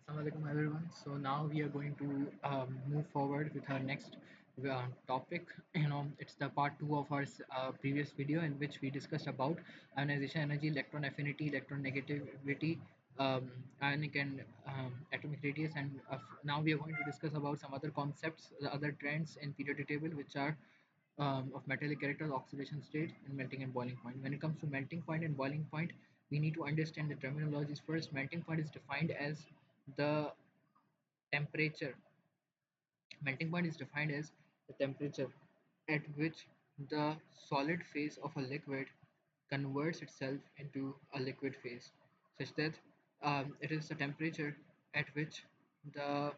Assalamualaikum everyone. So now we are going to move forward with our next topic. It's the part two of our previous video in which we discussed about ionization energy, electron affinity, electron negativity, ionic and atomic radius, and now we are going to discuss about some other concepts, the other trends in periodic table, which are of metallic characters, oxidation state, and melting and boiling point. When it comes to melting point and boiling point, we need to understand the terminologies first. Melting point is defined as the temperature. Melting point is defined as the temperature at which the solid phase of a liquid converts itself into a liquid phase, such that it is the temperature at which the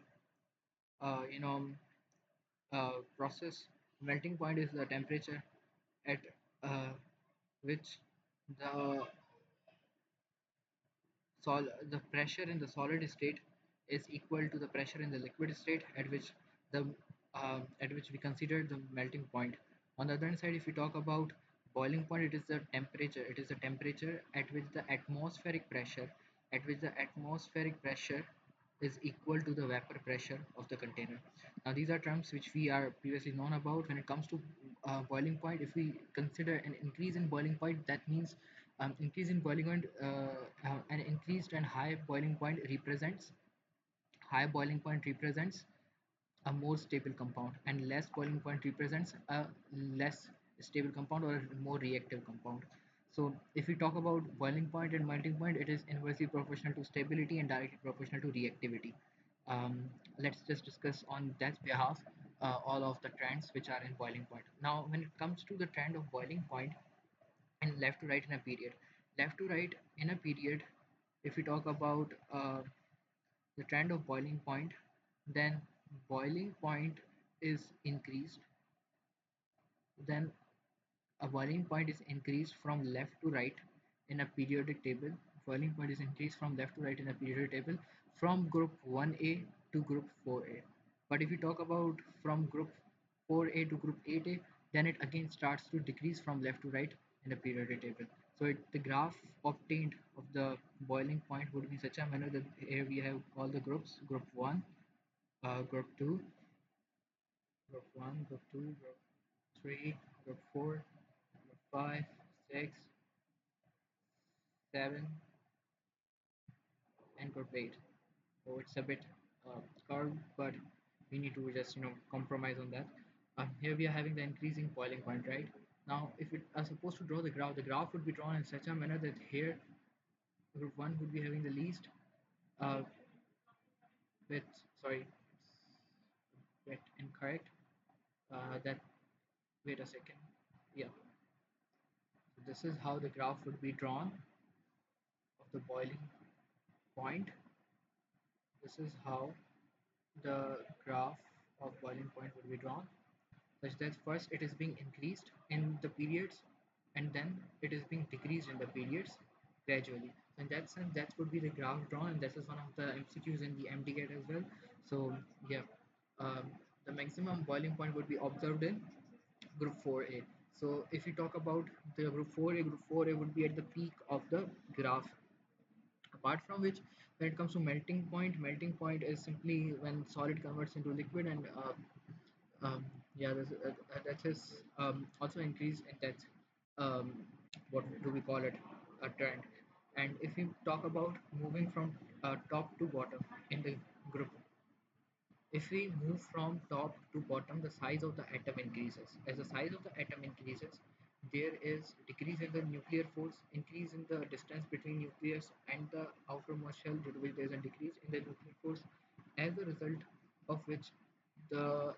uh, you know process melting point is the temperature at which the the pressure in the solid state is equal to the pressure in the liquid state at which we consider the melting point. On the other hand side, if we talk about boiling point, it is the temperature. It is the temperature at which the atmospheric pressure is equal to the vapor pressure of the container. Now, these are terms which we are previously known about. When it comes to boiling point, if we consider an increase in boiling point, that means an increased and high boiling point represents a more stable compound, and less boiling point represents a less stable compound or a more reactive compound. So if we talk about boiling point and melting point, it is inversely proportional to stability and directly proportional to reactivity. Let's just discuss on that behalf all of the trends which are in boiling point. Now when it comes to the trend of boiling point and left to right in a period, left to right in a period, if we talk about the trend of boiling point, then boiling point is increased, then a boiling point is increased from left to right in a periodic table. Boiling point is increased from left to right in a periodic table from group 1A to group 4A. But if you talk about from group 4A to group 8A, then it again starts to decrease from left to right in a periodic table. So the graph obtained of the boiling point would be such a manner that here we have all the groups: group 1, group 2, group 1, group 2, group 3, group 4, group 5, 6, 7, and group 8. So it's a bit curved, but we need to just compromise on that. Here we are having the increasing boiling point, right? Now, if we are supposed to draw the graph would be drawn in such a manner that here group 1 would be having the least uh, with sorry, bit incorrect. That Wait a second. Yeah, so this is how the graph would be drawn of the boiling point. This is how the graph of boiling point would be drawn, such that first it is being increased in the periods and then it is being decreased in the periods gradually. So in that sense, that would be the graph drawn, and this is one of the MCQs in the MDGAT as well. So yeah, the maximum boiling point would be observed in group 4A. So if we talk about the group 4A would be at the peak of the graph. Apart from which, when it comes to melting point is simply when solid converts into liquid, and yeah, that is also increase in depth. Um, what do we call it? A trend. And if we talk about moving from top to bottom in the group, if we move from top to bottom, the size of the atom increases. As the size of the atom increases, there is decrease in the nuclear force, increase in the distance between nucleus and the outermost shell, due to which there is a decrease in the nuclear force, as a result of which the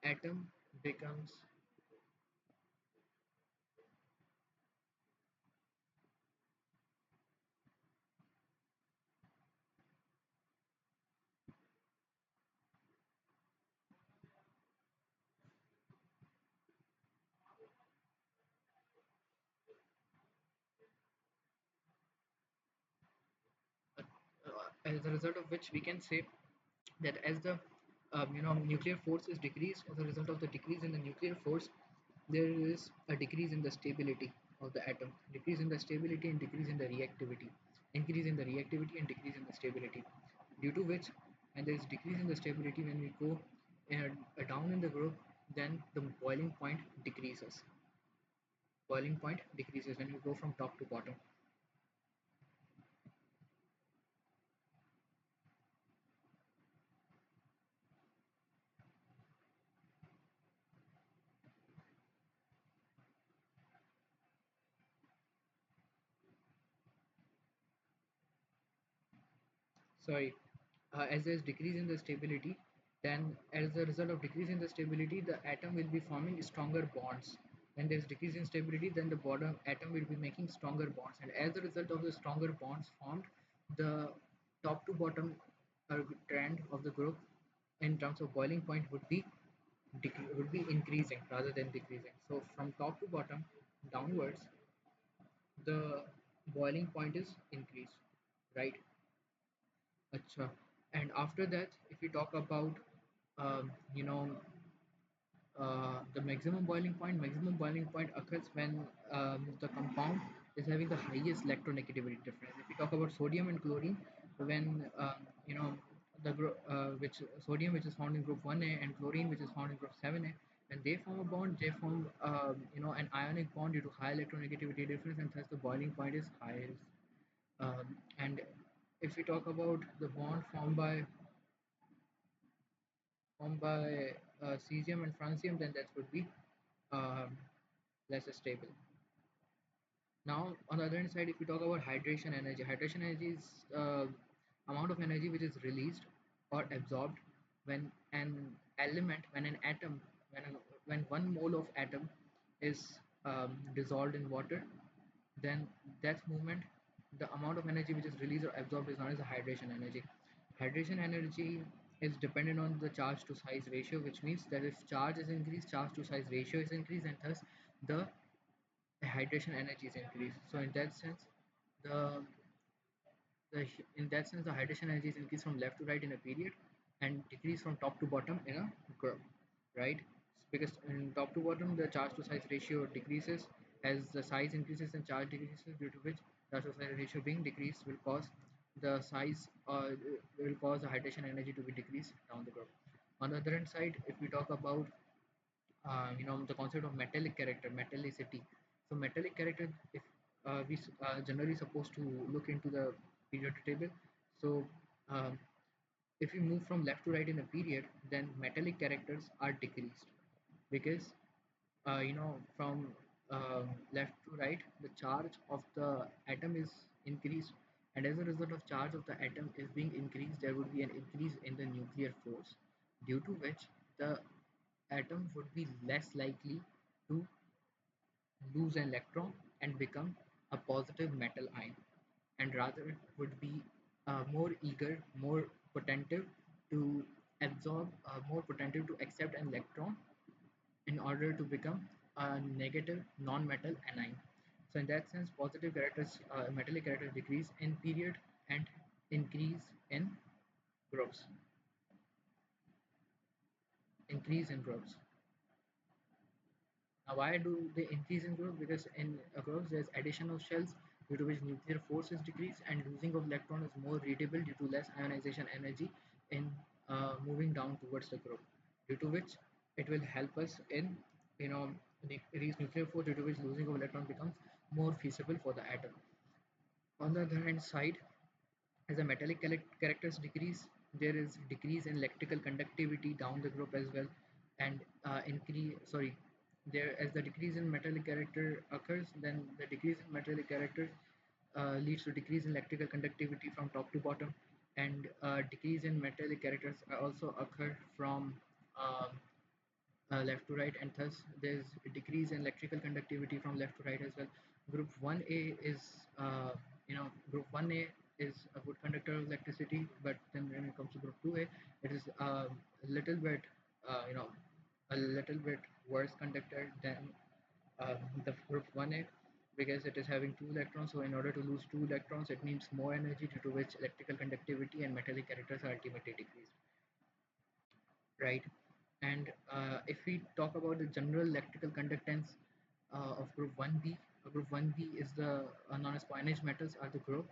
atom becomes as a result of which we can say that as the nuclear force is decreased, as a result of the decrease in the nuclear force, there is a decrease in the stability of the atom, decrease in the stability and decrease in the reactivity, increase in the reactivity and decrease in the stability. due to which, and there is decrease in the stability when we go down in the group, then the boiling point decreases. Boiling point decreases when you go from top to bottom. Sorry, as there's decrease in the stability, then as a result of decrease in the stability, the atom will be forming stronger bonds. When there's decrease in stability, then the bottom atom will be making stronger bonds, and as a result of the stronger bonds formed, the top to bottom trend of the group in terms of boiling point would be increasing rather than decreasing. So from top to bottom downwards, the boiling point is increased, right? Acha. And after that, if we talk about, um, you know, the maximum boiling point occurs when the compound is having the highest electronegativity difference. If we talk about sodium and chlorine, when which sodium which is found in group 1A and chlorine which is found in group 7A, when they form a bond, they form an ionic bond due to high electronegativity difference, and thus the boiling point is highest. And if we talk about the bond formed by cesium and francium, then that would be um, less stable. Now, on the other hand side, if we talk about hydration energy is amount of energy which is released or absorbed when when an atom, when 1 mole of atom is dissolved in water, then that movement, the amount of energy which is released or absorbed is known as the hydration energy. Hydration energy is dependent on the charge to size ratio, which means that if charge is increased, charge to size ratio is increased, and thus the hydration energy is increased. So the in that sense, the hydration energy is increased from left to right in a period and decreased from top to bottom in a curve, right? Because in top to bottom, the charge to size ratio decreases as the size increases and charge decreases, due to which charge to size ratio being decreased will cause the hydration energy to be decreased down the curve. On the other hand side, if we talk about the concept of metallic character, metallicity. So metallic character, if we generally supposed to look into the period table. So um, if we move from left to right in a period, then metallic characters are decreased, because from left to right, the charge of the atom is increased, and as a result of charge of the atom is being increased, there would be an increase in the nuclear force, due to which the atom would be less likely to lose an electron and become a positive metal ion, and rather would be more eager, more potential to more potential to accept an electron in order to become a negative non-metal anion. So in that sense, positive characters, metallic characters decrease in period and increase in groups. Increase in groups. Now, why do they increase in group? Because in a group there's addition of shells, due to which nuclear force is decreased, and losing of electron is more readable due to less ionization energy in moving down towards the group. Due to which it will help us in decrease nuclear force, due to which losing of electron becomes more feasible for the atom. On the other hand side, as the metallic characters decrease, there is decrease in electrical conductivity down the group as well, and increase. Sorry, there as the decrease in metallic character occurs, then the decrease in metallic character leads to decrease in electrical conductivity from top to bottom, and decrease in metallic characters also occur from um, left to right, and thus there's a decrease in electrical conductivity from left to right as well. Group 1A is group 1A is a good conductor of electricity, but then when it comes to group 2A, it is a little bit uh, you know a little bit worse conductor than the group 1A, because it is having two electrons. So in order to lose two electrons, it needs more energy, due to which electrical conductivity and metallic characters are ultimately decreased, right? And if we talk about the general electrical conductance of group 1B, group 1B is the known as coinage metals are the group.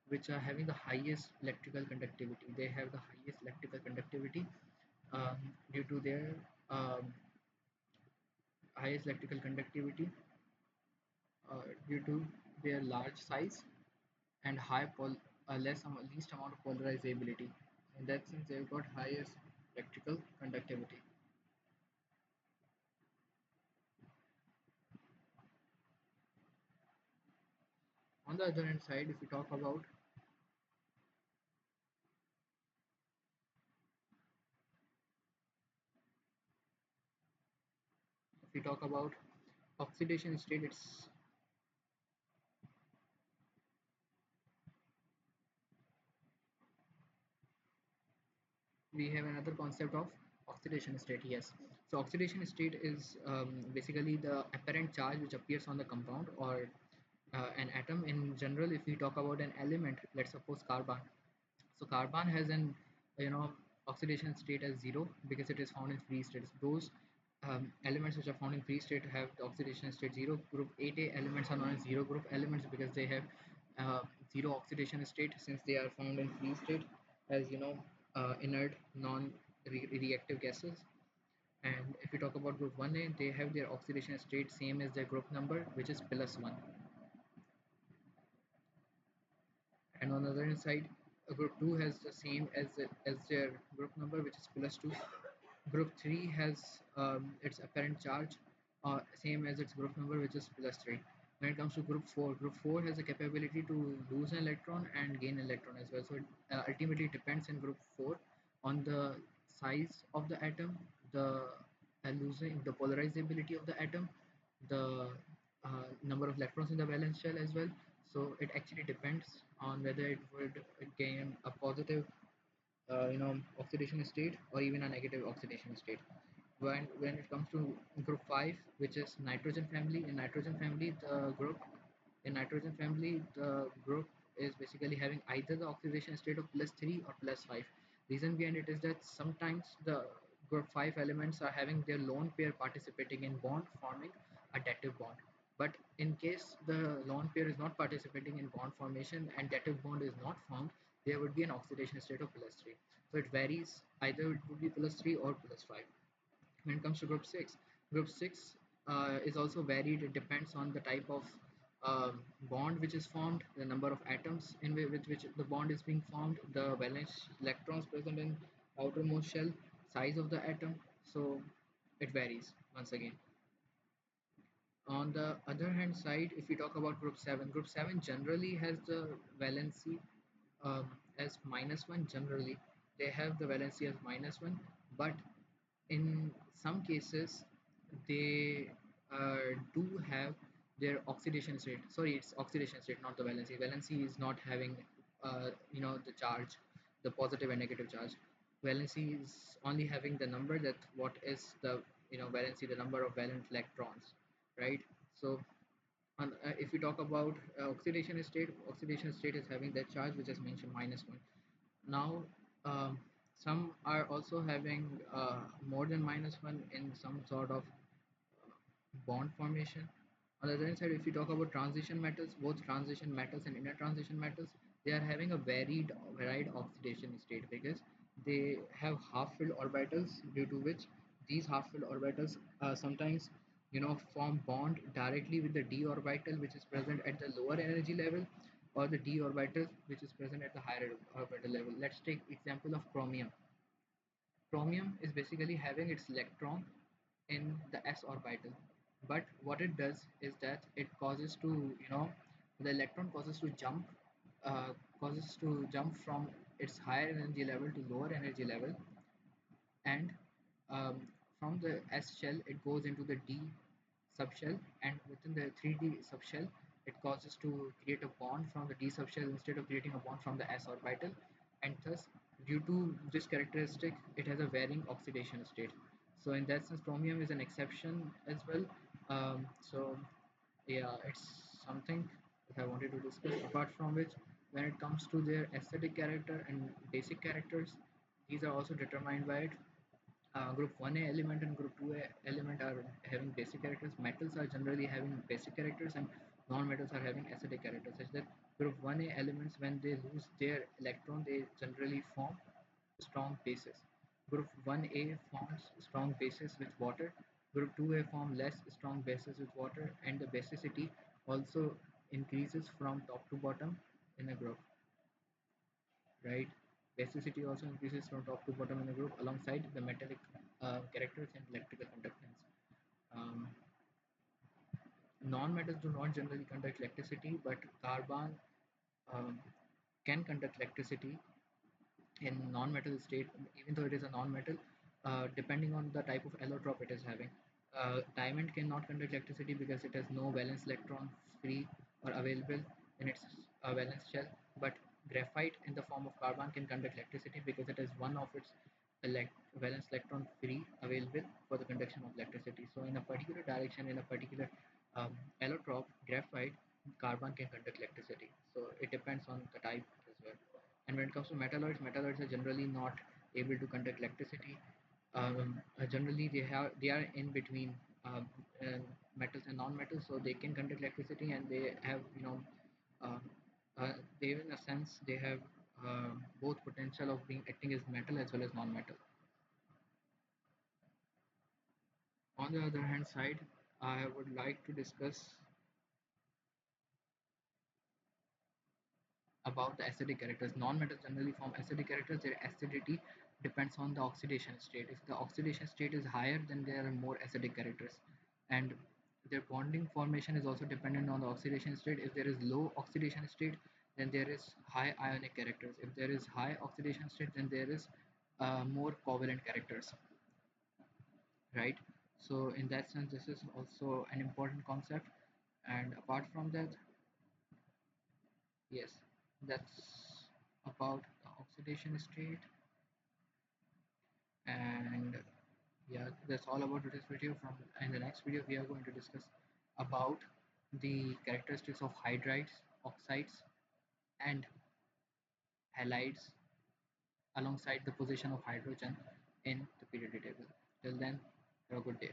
which are having the highest electrical conductivity. They have the highest electrical conductivity due to their um, highest electrical conductivity due to their large size and least amount of polarizability. In that sense, they've got highest electrical conductivity. On the other hand side, if we talk about oxidation state, it's we have another concept of oxidation state. Yes, so oxidation state is basically the apparent charge which appears on the compound or an atom. In general, if we talk about an element, let's suppose carbon. So carbon has an you know oxidation state as zero because it is found in free states. Those elements which are found in free state have the oxidation state zero. Group 8A elements are known as zero group elements because they have zero oxidation state since they are found in free state as inert non-reactive gases. And if we talk about group 1A, they have their oxidation state same as their group number, which is plus 1. And on the other side, group 2 has the same as their group number, which is plus 2. Group 3 has its apparent charge same as its group number, which is plus 3. When it comes to group 4 has the capability to lose an electron and gain an electron as well. So it ultimately depends in group 4 on the size of the atom, the losing the polarizability of the atom, the number of electrons in the valence shell as well. So it actually depends on whether it would gain a positive oxidation state or even a negative oxidation state. When it comes to group 5, which is nitrogen family, in nitrogen family the group is basically having either the oxidation state of plus 3 or plus 5. Reason behind it is that sometimes the group 5 elements are having their lone pair participating in bond forming a dative bond, but in case the lone pair is not participating in bond formation and dative bond is not formed, there would be an oxidation state of plus 3. So it varies, either it would be plus 3 or plus 5. When it comes to group 6 is also varied. It depends on the type of bond which is formed, the number of atoms with which the bond is being formed, the valence electrons present in outermost shell, size of the atom. So it varies once again. On the other hand side, if we talk about group 7 generally has the valency as minus 1. Generally they have the valency as minus 1, but in some cases they do have their oxidation state. Sorry, it's oxidation state, not the valency. Valency is not having the charge, the positive and negative charge. Valency is only having the number, that what is the valency, the number of valent electrons, right? So if we talk about oxidation state is having that charge which is mentioned minus 1. Now, some are also having more than minus 1 in some sort of bond formation. On the other side, if you talk about transition metals, both transition metals and inner transition metals, they are having a varied oxidation state because they have half-filled orbitals, due to which these half-filled orbitals sometimes form bond directly with the d orbital which is present at the lower energy level, or the d orbital which is present at the higher orbital level. Let's take example of chromium. Chromium is basically having its electron in the s orbital, but what it does is that it causes to the electron causes to jump from its higher energy level to lower energy level, and from the S shell it goes into the D subshell, and within the 3D subshell it causes to create a bond from the D subshell instead of creating a bond from the S orbital, and thus due to this characteristic it has a varying oxidation state. So in that sense chromium is an exception as well. So yeah, it's something that I wanted to discuss. Apart from which, when it comes to their aesthetic character and basic characters, these are also determined by it. Group 1A element and group 2A element are having basic characters. Metals are generally having basic characters, and Non-metals are having acidic character such that group 1a elements, when they lose their electron, they generally form strong bases. Group 1a forms strong bases with water. Group 2a form less strong bases with water, and the basicity also increases from top to bottom in a group, right? Basicity also increases from top to bottom in a group alongside the metallic characters and electrical conductance. Um, Non-metals do not generally conduct electricity, but carbon um, can conduct electricity in non-metal state, even though it is a non-metal, depending on the type of allotrope it is having. Diamond cannot conduct electricity because it has no valence electron free or available in its valence shell, but graphite in the form of carbon can conduct electricity because it has one of its valence electron free available for the conduction of electricity. So in a particular direction, in a particular allotrope, graphite, carbon can conduct electricity. So it depends on the type as well. And when it comes to metalloids, metalloids are generally not able to conduct electricity. Generally, they are in between metals and non-metals, so they can conduct electricity, and they have um, they in a sense they have both potential of being acting as metal as well as non-metal. On the other hand side, I would like to discuss about the acidic characters. Non-metals generally form acidic characters. Their acidity depends on the oxidation state. If the oxidation state is higher, then there are more acidic characters, and their bonding formation is also dependent on the oxidation state. If there is low oxidation state, then there is high ionic characters. If there is high oxidation state, then there is more covalent characters, right? So in that sense, this is also an important concept. And apart from that, yes, that's about the oxidation state. And yeah, that's all about today's video. From in the next video, we are going to discuss about the characteristics of hydrides, oxides, and halides alongside the position of hydrogen in the periodic table. Till then, have a good day.